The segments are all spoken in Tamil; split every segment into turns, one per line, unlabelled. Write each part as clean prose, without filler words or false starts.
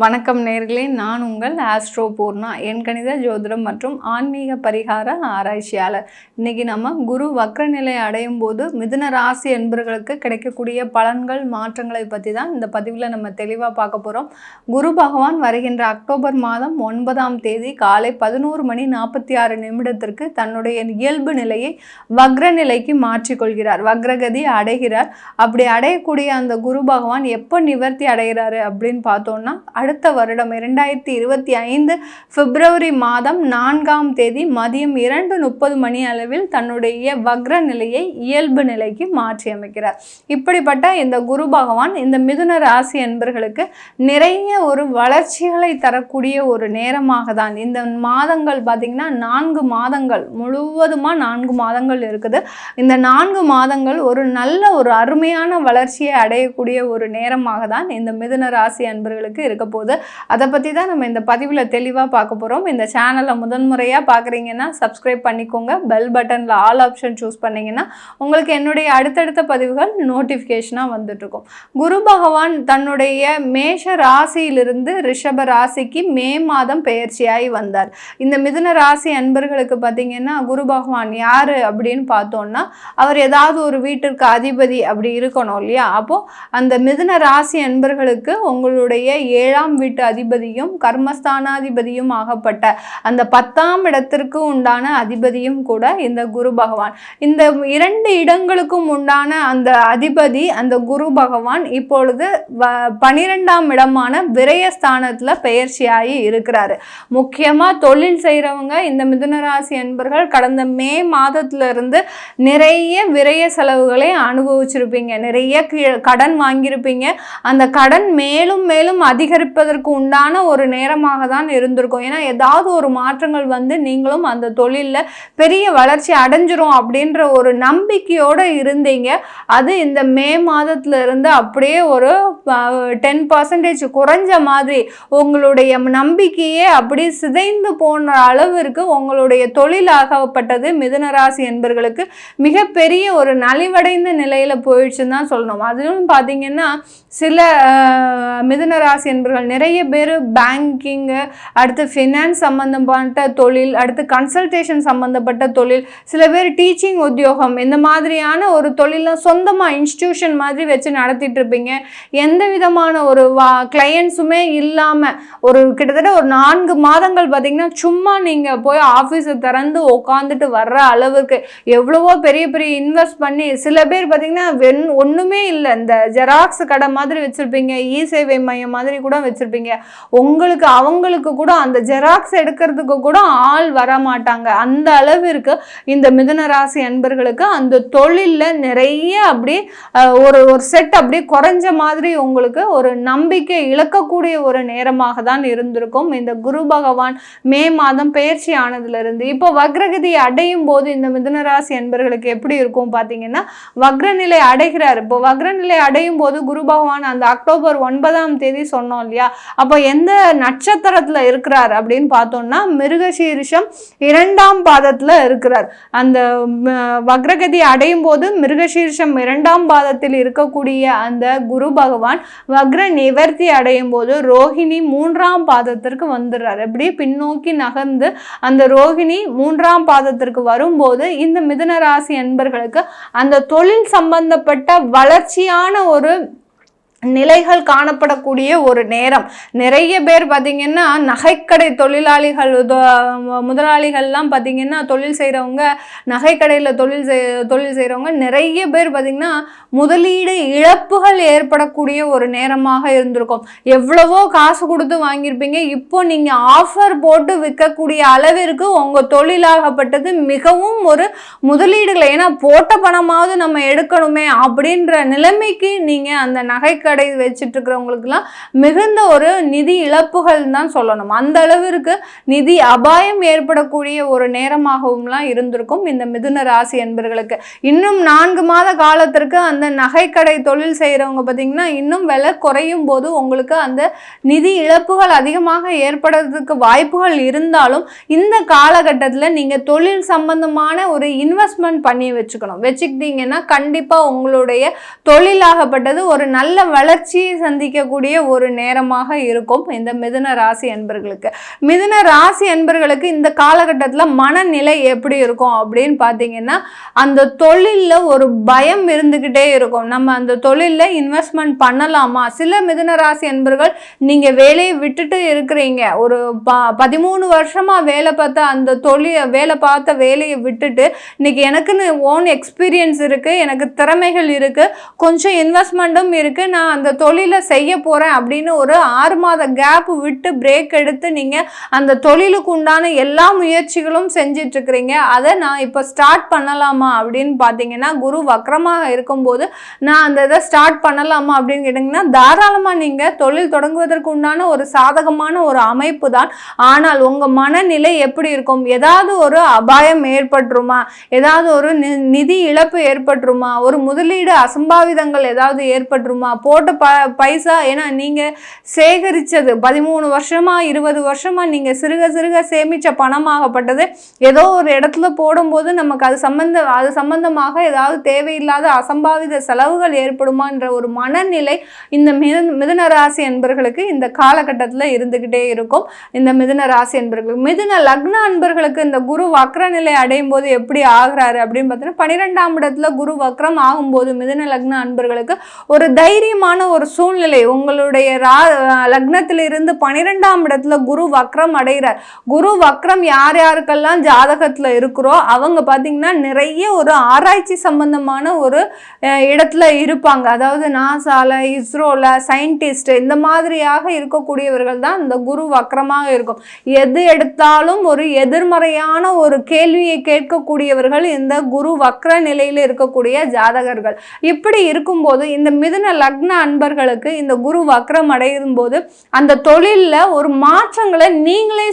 வணக்கம் நேயர்களே, நான் உங்கள் ஆஸ்ட்ரோ பூர்ணா, எண்கணித ஜோதிடம் மற்றும் ஆன்மீக பரிகார ஆராய்ச்சியாளர். இன்னைக்கு நம்ம குரு வக்ரநிலை அடையும் போது மிதுன ராசி என்பவர்களுக்கு கிடைக்கக்கூடிய பலன்கள் மாற்றங்களை பற்றி தான் இந்த பதிவில் நம்ம தெளிவாக பார்க்க போகிறோம். குரு பகவான் வருகின்ற அக்டோபர் மாதம் 9ஆம் தேதி காலை 11:46 தன்னுடைய இயல்பு நிலையை வக்ரநிலைக்கு மாற்றிக்கொள்கிறார், வக்ரகதி அடைகிறார். அப்படி அடையக்கூடிய அந்த குரு பகவான் எப்போ நிவர்த்தி அடைகிறாரு அப்படின்னு பார்த்தோம்னா, அடுத்த வருடம் 2025 பிப்ரவரி மாதம் 4ஆம் தேதி மதியம் 2:30 அளவில் தன்னுடைய வக்ர நிலையை இயல்பு நிலைக்கு மாற்றி அமைக்கிறார். இப்படிப்பட்ட இந்த குரு பகவான் இந்த மிதுன ராசி என்பர்களுக்கு நிறைய ஒரு வளர்ச்சிகளை தரக்கூடிய ஒரு நேரமாக தான் இந்த மாதங்கள் பார்த்திங்கன்னா 4 மாதங்கள் முழுவதுமாக 4 மாதங்கள் இருக்குது. இந்த 4 மாதங்கள் ஒரு நல்ல ஒரு அருமையான வளர்ச்சியை அடையக்கூடிய ஒரு நேரமாக தான் இந்த மிதுன ராசி என்பர்களுக்கு இருக்க போது. அதை பற்றி தான் நம்ம இந்த பதிவில் தெளிவாக பார்க்க போகிறோம். இந்த சேனலை முதன்முறையாக பார்க்குறீங்கன்னா சப்ஸ்கிரைப் பண்ணிக்கோங்க. பெல் பட்டனில் ஆல் ஆப்ஷன் சூஸ் பண்ணிங்கன்னா உங்களுக்கு என்னுடைய அடுத்தடுத்த பதிவுகள் நோட்டிஃபிகேஷனாக வந்துட்டுருக்கும். குரு பகவான் தன்னுடைய மேஷ ராசியிலிருந்து ரிஷப ராசிக்கு மே மாதம் பெயர்ச்சியாகி வந்தார். இந்த மிதுன ராசி அன்பர்களுக்கு பார்த்திங்கன்னா குரு பகவான் யார் அப்படின்னு பார்த்தோன்னா, அவர் ஏதாவது ஒரு வீட்டிற்கு அதிபதி அப்படி இருக்கணும் இல்லையா? அப்போது அந்த மிதுன ராசி அன்பர்களுக்கு உங்களுடைய 7ஆம் வீட்டு அதிபதியும் கர்மஸ்தானாதிபதியும் ஆகப்பட்ட அந்த 10ஆம் இடத்திற்கு உண்டான அதிபதியும் கூட இந்த குரு பகவான். இந்த 2 இடங்களுக்கும் உண்டான அந்த அதிபதி அந்த குரு பகவான் இப்பொழுது 12ஆம் இடமான விரயஸ்தானத்தில் பெயர்ச்சியாகி இருக்கிறாரு. முக்கியமாக தொழில் செய்கிறவங்க இந்த மிதுனராசி என்பர்கள் கடந்த மே மாதத்திலிருந்து நிறைய விரய செலவுகளை அனுபவிச்சிருப்பீங்க, நிறைய கடன் வாங்கியிருப்பீங்க. அந்த கடன் மேலும் மேலும் அதிகரிப்பதற்கு உண்டான ஒரு நேரமாக தான் இருந்திருக்கும். ஏன்னா ஏதாவது ஒரு மாற்றங்கள் வந்து நீங்களும் அந்த தொழிலில் பெரிய வளர்ச்சி அடைஞ்சிரும் அப்படின்ற ஒரு நம்பிக்கையோடு இருந்தீங்க. அது இந்த மே மாதத்துல இருந்து அப்படியே ஒரு 10% குறைஞ்ச மாதிரி உங்களுடைய நம்பிக்கையே அப்படி சிதைந்து போன அளவிற்கு உங்களுடைய தொழிலாகப்பட்டது மிதுனராசி என்பர்களுக்கு மிகப்பெரிய ஒரு நலிவடைந்த நிலையில போயிடுச்சுன்னு தான் சொல்லணும். அதுவும் பார்த்தீங்கன்னா சில மிதுனராசி என்பர்கள் நிறைய பேர் பேங்கிங்கு, அடுத்து ஃபினான்ஸ் சம்மந்தப்பட்ட தொழில், அடுத்து கன்சல்டேஷன் சம்மந்தப்பட்ட தொழில், சில பேர் டீச்சிங் உத்தியோகம், இந்த மாதிரியான ஒரு தொழிலை சொந்தமாக இன்ஸ்டிடியூஷன் மாதிரி வச்சு நடத்திட்டு இருப்பீங்க. எந்த விதமான ஒரு கிளையன்ஸுமே இல்லாமல் ஒரு கிட்டத்தட்ட ஒரு 4 மாதங்கள் பார்த்திங்கன்னா சும்மா நீங்கள் போய் ஆஃபீஸை திறந்து உட்காந்துட்டு வர்ற அளவுக்கு எவ்வளவோ பெரிய பெரிய இன்வெஸ்ட் பண்ணி, சில பேர் பார்த்திங்கன்னா ஒன்றுமே இல்லை, இந்த ஜெராக்ஸ் கடை மாதிரி வச்சுருப்பீங்க, இ சேவை மையம் மாதிரி கூட வச்சுருப்பீங்க. உங்களுக்கு அவங்களுக்கு கூட அந்த ஜெராக்ஸ் எடுக்கிறதுக்கு கூட ஆள் வர மாட்டாங்க. அந்த அளவிற்கு இந்த மிதுன ராசி அன்பர்களுக்கு அந்த தொழிலில் நிறைய அப்படி ஒரு செட் அப்படி குறைஞ்ச மாதிரி உங்களுக்கு ஒரு நம்பிக்கை இழக்கக்கூடிய ஒரு நேரமாக தான் இருந்திருக்கும். இந்த குரு பகவான் மே மாதம் பெயர்ச்சி ஆனதுலேருந்து இப்போ வக்ரகதி அடையும் போது இந்த மிதுன ராசி அன்பர்களுக்கு எப்படி இருக்கும் பார்த்தீங்கன்னா, வக்ரநிலை அடைகிறார். இப்போ வக்ரநிலை அடையும் போது குரு பகவான் அந்த அக்டோபர் 9ஆம் தேதி சொன்னோம் இல்லையா? அப்போ எந்த நட்சத்திரத்தில் இருக்கிறார் அப்படின்னு பார்த்தோம்னா, மிருகசீரிஷம் 2ஆம் பாதத்தில் இருக்கிறார். அந்த வக்ரகதி அடையும் போது மிருகசீரிஷம் 2ஆம் பாதத்தில் இருக்கக்கூடிய அந்த குரு பகவான் வக்ர நிவர்த்தி அடையும் போது ரோஹிணி 3ஆம் பாதத்திற்கு வந்துடுறார். எப்படி பின்னோக்கி நகர்ந்து அந்த ரோஹிணி 3ஆம் பாதத்திற்கு வரும்போது இந்த மிதுன ராசி என்பர்களுக்கு அந்த தொழில் சம்பந்தப்பட்ட வளர்ச்சியான ஒரு நிலைகள் காணப்படக்கூடிய ஒரு நேரம். நிறைய பேர் பார்த்திங்கன்னா நகைக்கடை தொழிலாளிகள் முதலாளிகள்லாம் பார்த்திங்கன்னா தொழில் செய்கிறவங்க, நகைக்கடையில் தொழில் செய்கிறவங்க நிறைய பேர் பார்த்திங்கன்னா முதலீடு இழப்புகள் ஏற்படக்கூடிய ஒரு நேரமாக இருந்திருக்கும். எவ்வளவோ காசு கொடுத்து வாங்கியிருப்பீங்க, இப்போ நீங்கள் ஆஃபர் போட்டு விற்கக்கூடிய அளவிற்கு உங்கள் தொழிலாகப்பட்டது மிகவும் ஒரு முதலீடுகளை, ஏன்னா போட்ட பணமாவது நம்ம எடுக்கணுமே அப்படின்ற நிலைமைக்கு நீங்கள் அந்த நகைக்கடை வச்சுட்டு இருக்கிறவங்களுக்குலாம் மிகுந்த ஒரு நிதி இழப்புகள் தான் சொல்லணும். அந்த அளவிற்கு நிதி அபாயம் ஏற்படக்கூடிய ஒரு நேரமாகவும்லாம் இருந்திருக்கும் இந்த மிதுன ராசி என்பர்களுக்கு. இன்னும் 4 மாத காலத்திற்கு அந்த நகைக்கடை தொழில் செய்கிறவங்க பார்த்திங்கன்னா இன்னும் விலை குறையும் போது உங்களுக்கு அந்த நிதி இழப்புகள் அதிகமாக ஏற்படுறதுக்கு வாய்ப்புகள் இருந்தாலும், இந்த காலகட்டத்தில் நீங்கள் தொழில் சம்பந்தமான ஒரு இன்வெஸ்ட்மெண்ட் பண்ணி வச்சுக்கிட்டீங்கன்னா கண்டிப்பாக உங்களுடைய தொழிலாகப்பட்டது ஒரு நல்ல வளர்ச்சியை சந்திக்கக்கூடிய ஒரு நேரமாக இருக்கும் இந்த மிதுன ராசி அன்பர்களுக்கு. மிதுன ராசி அன்பர்களுக்கு இந்த காலகட்டத்தில் மனநிலை எப்படி இருக்கும் அப்படின்னு பார்த்தீங்கன்னா, அந்த தொழிலில் ஒரு பயம் இருந்துக்கிட்டே இருக்கும். நம்ம அந்த தொழிலில் இன்வெஸ்ட்மெண்ட் பண்ணலாமா? சில மிதுன ராசி அன்பர்கள் நீங்கள் வேலையை விட்டுட்டு இருக்கிறீங்க, ஒரு 13 வருஷமாக வேலை பார்த்த வேலையை விட்டுட்டு இன்னைக்கு எனக்குன்னு ஓன் எக்ஸ்பீரியன்ஸ் இருக்குது, எனக்கு திறமைகள் இருக்குது, கொஞ்சம் இன்வெஸ்ட்மெண்ட்டும் இருக்குது, நான் அந்த தொழிலை செய்ய போகிறேன் அப்படின்னு ஒரு 6 மாத கேப் விட்டு பிரேக் எடுத்து நீங்கள் அந்த தொழிலுக்கு உண்டான எல்லா முயற்சிகளும் செஞ்சிட்ருக்கிறீங்க. அதை நான் இப்போ ஸ்டார்ட் பண்ணலாமா அப்படின்னு பார்த்தீங்கன்னா, குரு வக்ரமாக இருக்கும்போது நான் அந்த இதை ஸ்டார்ட் பண்ணலாமா அப்படின்னு கேட்டிங்கன்னா, தாராளமாக நீங்கள் தொழில் தொடங்குவதற்கு உண்டான ஒரு சாதகமான ஒரு அமைப்பு தான். ஆனால் உங்கள் மனநிலை எப்படி இருக்கும்? ஏதாவது ஒரு அபாயம் ஏற்பட்டுருமா? ஏதாவது ஒரு நிதி இழப்பு ஏற்பட்டுருமா? ஒரு முதலீடு அசம்பாவிதங்கள் ஏதாவது ஏற்பட்டுருமா? போட்ட பைசா, ஏன்னா நீங்கள் சேகரித்தது 13 வருஷமா 20 வருஷமா நீங்கள் சிறுக சிறுக சேமித்த பணமாகப்பட்டது ஏதோ ஒரு இடத்துல போடும்போது நமக்கு அது சம்பந்தமாக ஏதாவது தேவையில்லாத அசம்பாவித செலவுகள் ஏற்படுமான்ற ஒரு மனநிலை இந்த மிதுன ராசி அன்பர்களுக்கு இந்த காலகட்டத்தில் இருந்துக்கிட்டே இருக்கும். இந்த மிதுன ராசி அன்பர்களுக்கு, மிதுன லக்ன அன்பர்களுக்கு இந்த குரு வக்ர நிலை அடையும் போது எப்படி ஆகிறாரு அப்படின்னு பார்த்தீங்கன்னா, 12ஆம் இடத்துல குரு வக்ரம் ஆகும்போது மிதுன லக்ன அன்பர்களுக்கு ஒரு தைரியமான ஒரு சூழ்நிலை. உங்களுடைய லக்னத்திலிருந்து 12ஆம் இடத்துல குரு வக்ரம் அடைகிறார். குரு வக்ரம் யார் யாருக்கெல்லாம் ஜாதகத்துல இருக்கிறோ அவங்க பார்த்தீங்கன்னா நிறைய ஒரு ஆராய்ச்சி சம்பந்தமான ஒரு இடத்துல இருப்பாங்க. அதாவது நாசால, இஸ்ரோல சயின்டிஸ்ட் இந்த மாதிரியாக இருக்கக்கூடியவர்கள் தான் இந்த குரு வக்ரமாக இருக்கும். எது எடுத்தாலும் ஒரு எதிர்மறையான ஒரு கேள்வியை கேட்கக்கூடியவர்கள் இந்த குரு வக்ர நிலையில் இருக்கக்கூடிய ஜாதகர்கள். இப்படி இருக்கும்போது இந்த மிதுன லக்ன அன்பர்களுக்கு இந்த குரு வக்ரம் அடையும் போது அந்த தொழிலில் ஒரு மாற்றங்களை நீங்களே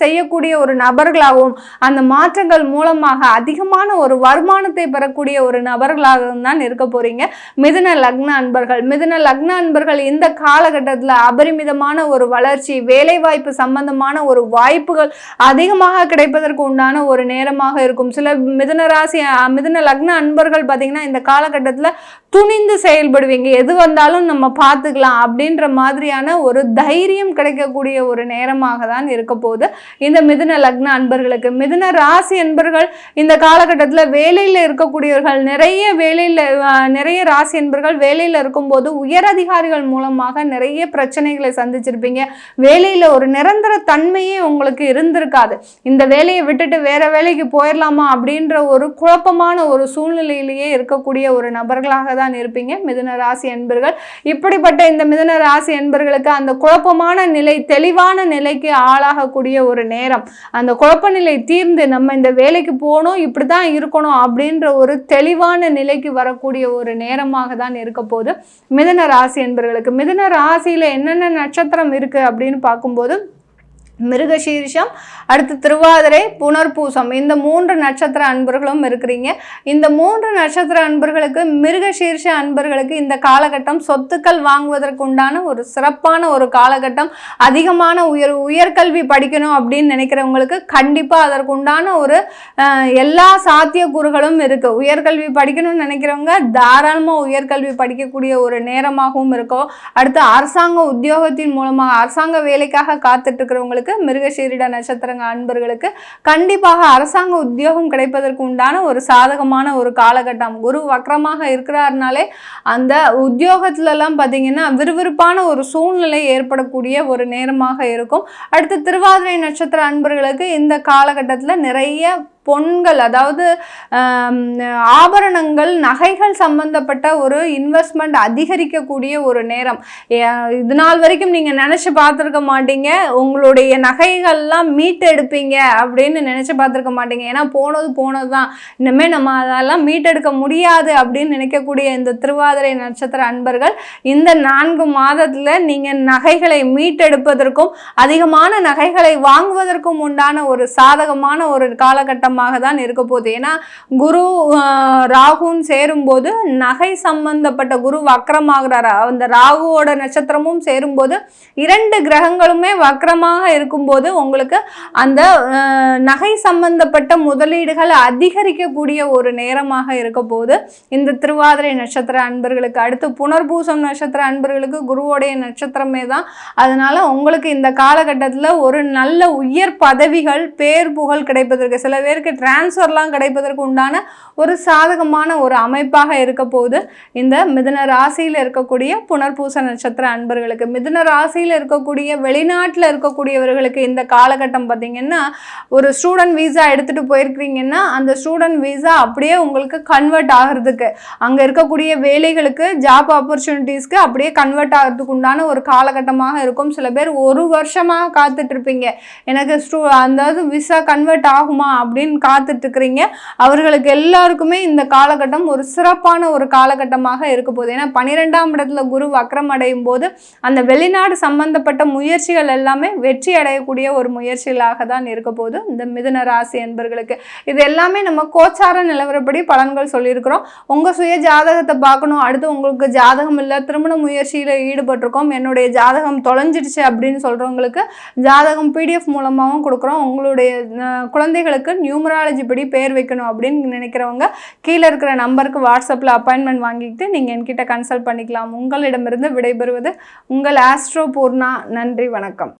செய்யக்கூடிய ஒரு நபர்களாகவும் அந்த மாற்றங்கள் மூலமாக அதிகமான ஒரு வருமானத்தை பெறக்கூடிய ஒரு நபர்களாகவும் தான் இருக்க போறீங்க மிதுன லக்ன அன்பர்கள். மிதுன லக்ன அன்பர்கள் இந்த காலகட்டத்தில் அபரிமிதமான ஒரு வளர்ச்சி, வேலைவாய்ப்பு சம்பந்தமான ஒரு வாய்ப்புகள் அதிகமாக கிடைப்பதற்கு உண்டான ஒரு நேரமாக இருக்கும். சில மிதுன லக்ன அன்பர்கள் பார்த்தீங்கன்னா இந்த காலகட்டத்தில் துணிந்து செயல்படுவீங்க. எது வந்தாலும் நம்ம பார்த்துக்கலாம் அப்படின்ற மாதிரியான ஒரு தைரியம் கிடைக்கக்கூடிய ஒரு நேரமாக தான் இருக்க போகுது இந்த மிதுன லக்ன அன்பர்களுக்கு. மிதுன ராசி அன்பர்கள் இந்த காலகட்டத்தில் வேலையில் இருக்கக்கூடியவர்கள், நிறைய ராசி அன்பர்கள் வேலையில் இருக்கும்போது உயர் அதிகாரிகள் மூலமாக நிறைய பிரச்சனைகளை சந்திச்சிருப்பீங்க. வேலையில் ஒரு நிரந்தர தன்மையே உங்களுக்கு இருந்திருக்காது. இந்த வேலையை விட்டுட்டு வேற வேலைக்கு போயிடலாமா அப்படின்ற ஒரு குழப்பமான ஒரு சூழ்நிலையிலேயே இருக்கக்கூடிய ஒரு நபர்களாக தான் இருப்பீங்க மிதுன ராசி அன்பர்கள். இப்படிப்பட்ட இந்த மிதுன ராசி அன்பர்களுக்கு அந்த குழப்பமான நிலை தெளிவான நிலைக்கு ஆளாகக்கூடிய ஒரு நேரம். அந்த குழப்ப நிலை தீர்ந்து நம்ம இந்த வேலைக்கு போகணும், இப்படிதான் இருக்கணும் அப்படின்ற ஒரு தெளிவான நிலைக்கு வரக்கூடிய ஒரு நேரமாக தான் இருக்க போது மிதுன ராசி அன்பர்களுக்கு. மிதுன ராசியில என்னென்ன நட்சத்திரம் இருக்கு அப்படின்னு பார்க்கும்போது மிருகசீரிஷம், அடுத்து திருவாதிரை, புனர்பூசம், இந்த 3 நட்சத்திர அன்பர்களும் இருக்கிறீங்க. இந்த 3 நட்சத்திர அன்பர்களுக்கு, மிருகசீரிஷ அன்பர்களுக்கு இந்த காலகட்டம் சொத்துக்கள் வாங்குவதற்கு உண்டான ஒரு சிறப்பான ஒரு காலகட்டம். அதிகமான உயர்கல்வி படிக்கணும் அப்படின்னு நினைக்கிறவங்களுக்கு கண்டிப்பாக அதற்கு உண்டான ஒரு எல்லா சாத்தியக்கூறுகளும் இருக்கு. உயர்கல்வி படிக்கணும்னு நினைக்கிறவங்க தாராளமாக உயர்கல்வி படிக்கக்கூடிய ஒரு நேரமாகவும் இருக்கும். அடுத்து அரசாங்க உத்தியோகத்தின் மூலமாக அரசாங்க வேலைக்காக காத்துட்டு இருக்கிறவங்களுக்கு, மிருகசீரிட நட்சத்திரங்க அன்பர்களுக்கு கண்டிப்பாக அரசாங்க உத்தியோகம் கிடைப்பதற்கு உண்டான ஒரு சாதகமான ஒரு காலகட்டம். குரு வக்ரமாக இருக்கிறார்னாலே அந்த உத்தியோகத்திலலாம் பார்த்தீங்கன்னா விறுவிறுப்பான ஒரு சூழ்நிலை ஏற்படக்கூடிய ஒரு நேரமாக இருக்கும். அடுத்து திருவாதிரை நட்சத்திர அன்பர்களுக்கு இந்த காலகட்டத்தில் நிறைய பொன்கள், அதாவது ஆபரணங்கள், நகைகள் சம்பந்தப்பட்ட ஒரு இன்வெஸ்ட்மெண்ட் அதிகரிக்கக்கூடிய ஒரு நேரம். இது நாள் வரைக்கும் நீங்கள் நினச்சி பார்த்துருக்க மாட்டீங்க, உங்களுடைய நகைகள்லாம் மீட்டெடுப்பீங்க அப்படின்னு நினச்சி பார்த்துருக்க மாட்டீங்க. ஏன்னா போனது தான், இனிமேல் நம்ம அதெல்லாம் மீட்டெடுக்க முடியாது அப்படின்னு நினைக்கக்கூடிய இந்த திருவாதிரை நட்சத்திர அன்பர்கள் இந்த 4 மாதத்தில் நீங்கள் நகைகளை மீட்டெடுப்பதற்கும் அதிகமான நகைகளை வாங்குவதற்கும் உண்டான ஒரு சாதகமான ஒரு காலகட்டம் நேரமாக தான் இருக்க போகுது. ஏன்னா குரு ராகுன்னு சேரும்போது நகை சம்பந்தப்பட்ட குரு வக்ரமாகிறாரு. அந்த ராகுவோட நட்சத்திரமும் சேரும்போது 2 கிரகங்களுமே வக்ரமாக இருக்கும்போது உங்களுக்கு அந்த நகை சம்பந்தப்பட்ட முதலீடுகள் அதிகரிக்கக்கூடிய ஒரு நேரமாக இருக்க போது இந்த திருவாதிரை நட்சத்திர அன்பர்களுக்கு. அடுத்து புனர்பூசம் நட்சத்திர அன்பர்களுக்கு குருவோடைய நட்சத்திரமே தான். அதனால உங்களுக்கு இந்த காலகட்டத்தில் ஒரு நல்ல உயர் பதவிகள் பேர் புகழ் கிடைப்பதற்கு, சில பேருக்கு டிரான்ஸ்ஃபர்லாம் கிடைப்பதற்கு உண்டான ஒரு சாதகமான ஒரு அமைப்பாக இருக்க போது இந்த மிதுன ராசியில் இருக்கக்கூடிய புனர்பூச நட்சத்திர அன்பர்களுக்கு. மிதுன ராசியில் இருக்கக்கூடிய வெளிநாட்டில் இருக்கக்கூடியவர்களுக்கு இந்த காலகட்டம் பார்த்தீங்கன்னா, ஒரு ஸ்டூடெண்ட் வீசா எடுத்துகிட்டு போயிருக்கிறீங்கன்னா அந்த ஸ்டூடெண்ட் வீசா அப்படியே உங்களுக்கு கன்வெர்ட் ஆகிறதுக்கு, அங்கே இருக்கக்கூடிய வேலைகளுக்கு ஜாப் ஆப்பர்ச்சுனிட்டிஸ்க்கு அப்படியே கன்வெர்ட் ஆகிறதுக்கு உண்டான ஒரு காலகட்டமாக இருக்கும். சில பேர் 1 வருஷமாக காத்துட்டு இருப்பீங்க, எனக்கு அதாவது விசா கன்வெர்ட் ஆகுமா அப்படின்னு காத்துட்டு இருக்கிறீங்க. அவர்களுக்கு எல்லாருக்குமே இந்த காலகட்டம் ஒரு சிறப்பான ஒரு காலகட்டமாக இருக்க போகுது. ஏன்னா 12ஆம் இடத்துல குரு வக்ரம் அடையும் போது அந்த வெளிநாடு சம்பந்தப்பட்ட முயற்சிகள் எல்லாமே வெற்றி அடையக்கூடிய ஒரு முயற்சிகளாக தான் இருக்க போகுது இந்த மிதுன ராசி என்பர்களுக்கு. இது எல்லாமே நம்ம கோச்சார நிலவரப்படி பலன்கள் சொல்லியிருக்கிறோம். உங்கள் சுய ஜாதகத்தை பார்க்கணும், அடுத்து உங்களுக்கு ஜாதகம் இல்லை, திருமண முயற்சியில் ஈடுபட்டிருக்கோம், என்னுடைய ஜாதகம் தொலைஞ்சிடுச்சு அப்படின்னு சொல்கிறவங்களுக்கு ஜாதகம் PDF மூலமாகவும் கொடுக்குறோம். உங்களுடைய குழந்தைகளுக்கு நியூமராலஜி படி பேர் வைக்கணும் அப்படின்னு நினைக்கிறவங்க கீழே இருக்கிற நம்பருக்கு வாட்ஸ்அப்பில் அப்பாயின்மெண்ட் வாங்கிக்கிட்டு நீங்கள் என்கிட்ட கன்சல்ட் பண்ணிக்கலாம். உங்களிடமிருந்து விடைபெறுவது உங்கள் ஆஸ்ட்ரோ பூர்ணா. நன்றி, வணக்கம்.